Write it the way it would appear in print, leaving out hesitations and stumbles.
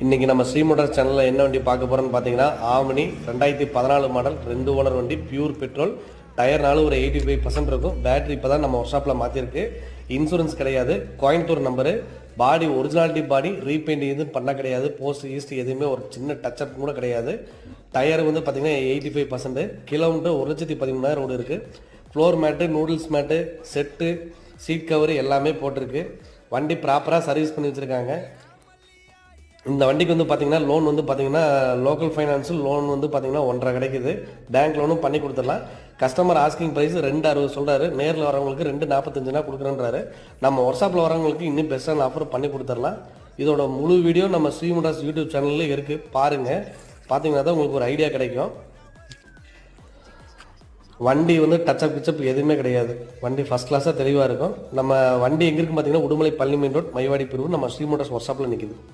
இன்றைக்கி நம்ம ஸ்ரீ மோட்டார்ஸ் சேனலில் என்ன வண்டி பார்க்க போகிறோன்னு பார்த்தீங்கன்னா ஆம்னி 2014 மாடல் 2 ஓனர் வண்டி பியூர் பெட்ரோல். டயர்னால ஒரு 85% இருக்கும். பேட்டரி இப்போ தான் நம்ம ஒர்க் ஷாப்பில் மாற்றிருக்கு. இன்சூரன்ஸ் கிடையாது. கோயம்புத்தூர் நம்பரு. பாடி ஒரிஜினாலிட்டி பாடி. ரீபெயிண்ட் எதுவும் பண்ண கிடையாது. போஸ்ட் ஈஸ்ட் எதுவுமே ஒரு சின்ன டச்சப் கூட கிடையாது. டயர் வந்து பார்த்தீங்கன்னா 85%. கிலோமீட்டர் 1,13,000 ஓடு இருக்குது. Floor mat, noodles mat, set, seat cover எல்லாமே போட்டிருக்கு. வண்டி ப்ராப்பராக சர்வீஸ் பண்ணி வச்சுருக்காங்க. இந்த வண்டிக்கு வந்து பார்த்தீங்கன்னா லோன் வந்து பார்த்தீங்கன்னா லோக்கல் ஃபைனான்ஸில் லோன் வந்து பார்த்தீங்கன்னா 1.5 கிடைக்குது. பேங்க் லோனும் பண்ணி கொடுத்துடலாம். கஸ்டமர் ஆஸ்கிங் ப்ரைஸ் 2.60 சொல்கிறாரு. நேரில் வரவங்களுக்கு 2.45 கொடுக்குறேன்றாரு. நம்ம ஒர்க் ஷாப்பில் வரவங்களுக்கு இன்னும் பெஸ்ட்டான ஆஃபர் பண்ணி கொடுத்துடலாம். இதோட முழு வீடியோ நம்ம ஸ்ரீ மோட்டார்ஸ் யூடியூப் சேனலில் இருக்குது. பாருங்கள். பார்த்தீங்கன்னா தான் உங்களுக்கு ஒரு ஐடியா கிடைக்கும். வண்டி வந்து டச்சப் கிச்சப் எதுவுமே கிடையாது. வண்டி ஃபஸ்ட் கிளாஸாக தெளிவாக இருக்கும். நம்ம வண்டி எங்கே இருக்குன்னு பார்த்தீங்கன்னா உடுமலை பள்ளி மெயின் ரோட் மைவாடி பிரிவு நம்ம ஸ்ரீ மோட்டார்ஸ் ஒர்க் ஷாப்பில் நிற்கிது.